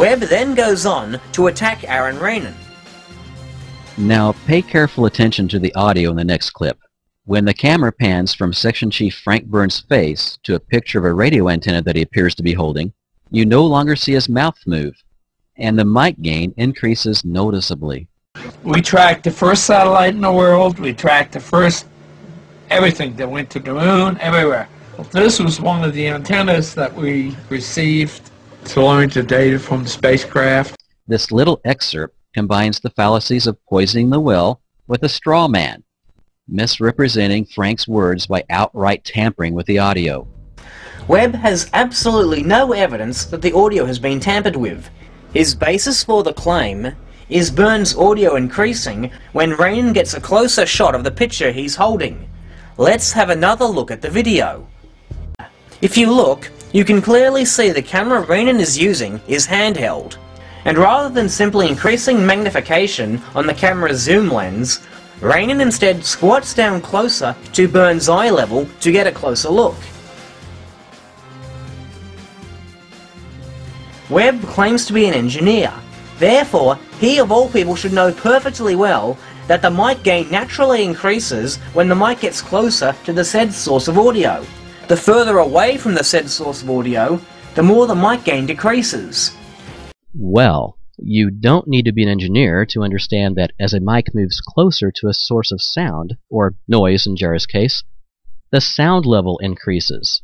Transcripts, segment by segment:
Webb then goes on to attack Aron Ranen. Now pay careful attention to the audio in the next clip. When the camera pans from Section Chief Frank Byrne's face to a picture of a radio antenna that he appears to be holding, you no longer see his mouth move, and the mic gain increases noticeably. We tracked the first satellite in the world, we tracked the first everything that went to the moon, everywhere. This was one of the antennas that we received to learn the data from the spacecraft. This little excerpt combines the fallacies of poisoning the well with a straw man, misrepresenting Frank's words by outright tampering with the audio. Webb has absolutely no evidence that the audio has been tampered with. His basis for the claim is Byrne's audio increasing when Ranen gets a closer shot of the picture he's holding. Let's have another look at the video. If you look, you can clearly see the camera Ranen is using is handheld. And rather than simply increasing magnification on the camera's zoom lens, Ranen instead squats down closer to Byrne's eye level to get a closer look. Webb claims to be an engineer. Therefore, he of all people should know perfectly well that the mic gain naturally increases when the mic gets closer to the said source of audio. The further away from the said source of audio, the more the mic gain decreases. Well, you don't need to be an engineer to understand that as a mic moves closer to a source of sound, or noise in Jarrah's case, the sound level increases.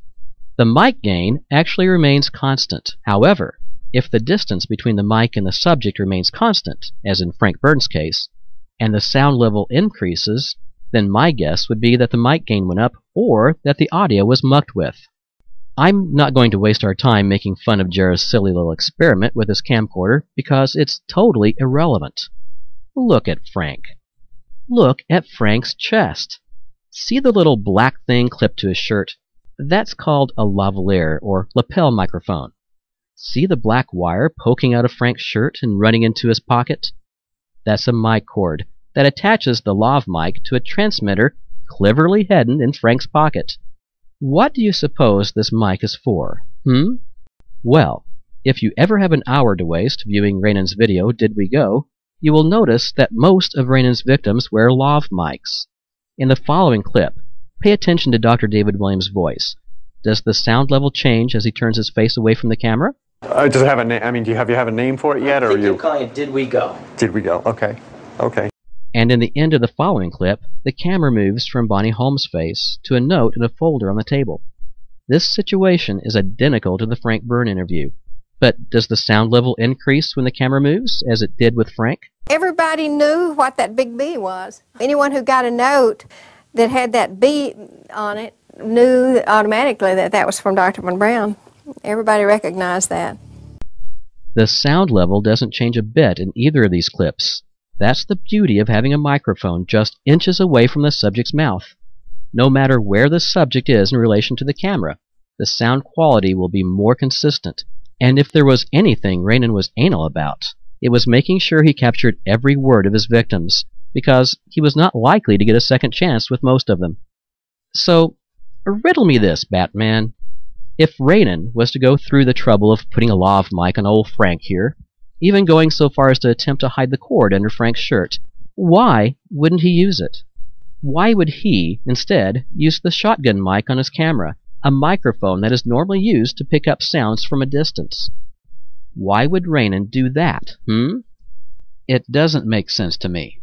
The mic gain actually remains constant. However, if the distance between the mic and the subject remains constant, as in Frank Byrne's case, and the sound level increases, then my guess would be that the mic gain went up or that the audio was mucked with. I'm not going to waste our time making fun of Jarrah's silly little experiment with his camcorder because it's totally irrelevant. Look at Frank. Look at Frank's chest. See the little black thing clipped to his shirt? That's called a lavalier or lapel microphone. See the black wire poking out of Frank's shirt and running into his pocket? That's a mic cord that attaches the lav mic to a transmitter cleverly hidden in Frank's pocket. What do you suppose this mic is for? Well, if you ever have an hour to waste viewing Ranen's video, Did We Go?, you will notice that most of Ranen's victims wear lav mics. In the following clip, pay attention to Dr. David Williams' voice. Does the sound level change as he turns his face away from the camera? Does it have a name? I mean, do you have a name for it yet, or are you calling it Did We Go? Did We Go? Okay. Okay. And in the end of the following clip, the camera moves from Bonnie Holmes' face to a note in a folder on the table. This situation is identical to the Frank Byrne interview. But does the sound level increase when the camera moves, as it did with Frank? Everybody knew what that big B was. Anyone who got a note that had that B on it knew automatically that that was from Dr. Von Braun. Everybody recognized that. The sound level doesn't change a bit in either of these clips. That's the beauty of having a microphone just inches away from the subject's mouth. No matter where the subject is in relation to the camera, the sound quality will be more consistent. And if there was anything Ranen was anal about, it was making sure he captured every word of his victims, because he was not likely to get a second chance with most of them. So, riddle me this, Batman. If Ranen was to go through the trouble of putting a lav mic on old Frank here, even going so far as to attempt to hide the cord under Frank's shirt, why wouldn't he use it? Why would he, instead, use the shotgun mic on his camera, a microphone that is normally used to pick up sounds from a distance? Why would Ranen do that, It doesn't make sense to me.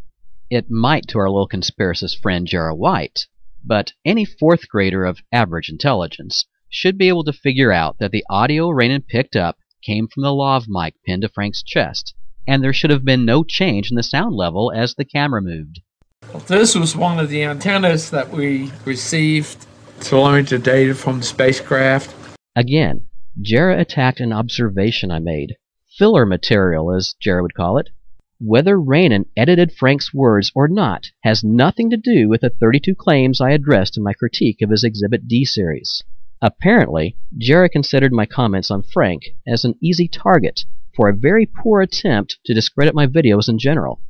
It might to our little conspiracist friend Jarrah White, but any fourth grader of average intelligence should be able to figure out that the audio Ranen picked up came from the lav mic pinned to Frank's chest, and there should have been no change in the sound level as the camera moved. This was one of the antennas that we received to learn the data from the spacecraft. Again, Jarrah attacked an observation I made. Filler material, as Jarrah would call it. Whether Ranen edited Frank's words or not has nothing to do with the 32 claims I addressed in my critique of his Exhibit D series. Apparently, Jarrah considered my comments on Frank as an easy target for a very poor attempt to discredit my videos in general.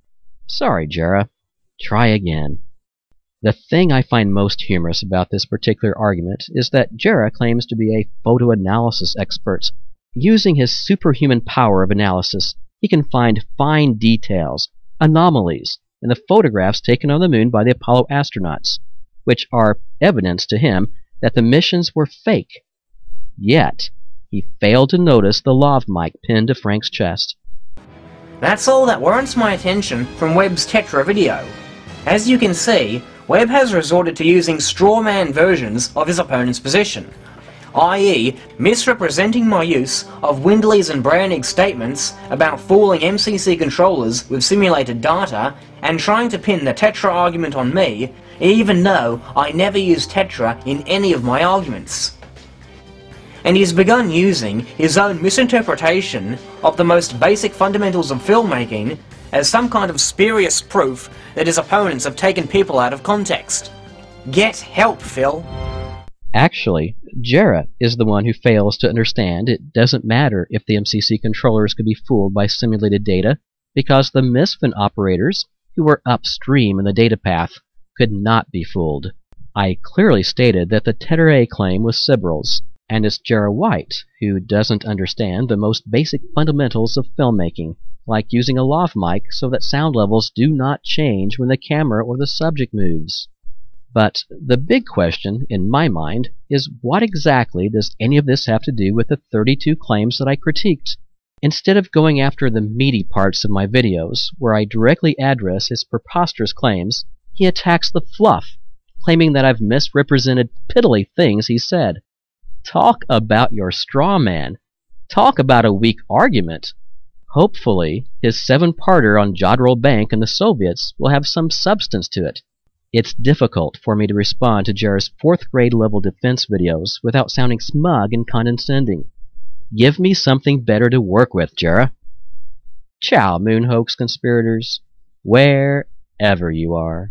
Sorry, Jarrah. Try again. The thing I find most humorous about this particular argument is that Jarrah claims to be a photo analysis expert. Using his superhuman power of analysis, he can find fine details, anomalies, in the photographs taken on the moon by the Apollo astronauts, which are evidence to him that the missions were fake. Yet, he failed to notice the lav mic pinned to Frank's chest. That's all that warrants my attention from Webb's TETR-A video. As you can see, Webb has resorted to using strawman versions of his opponent's position, i.e. misrepresenting my use of Windley's and Browning's statements about fooling MCC controllers with simulated data and trying to pin the TETR-A argument on me, even though I never used TETR-A in any of my arguments. And he's begun using his own misinterpretation of the most basic fundamentals of filmmaking as some kind of spurious proof that his opponents have taken people out of context. Get help, Phil. Actually, Jarrah is the one who fails to understand it doesn't matter if the MCC controllers could be fooled by simulated data, because the misfin operators, who were upstream in the data path, could not be fooled. I clearly stated that the TETR-A claim was Sibril's, and it's Jarrah White who doesn't understand the most basic fundamentals of filmmaking, like using a lav mic so that sound levels do not change when the camera or the subject moves. But the big question, in my mind, is what exactly does any of this have to do with the 32 claims that I critiqued? Instead of going after the meaty parts of my videos, where I directly address his preposterous claims, he attacks the fluff, claiming that I've misrepresented piddly things he said. Talk about your straw man. Talk about a weak argument. Hopefully, his 7-parter on Jodrell Bank and the Soviets will have some substance to it. It's difficult for me to respond to Jarrah's 4th grade level defense videos without sounding smug and condescending. Give me something better to work with, Jarrah. Ciao, moon hoax conspirators, wherever you are.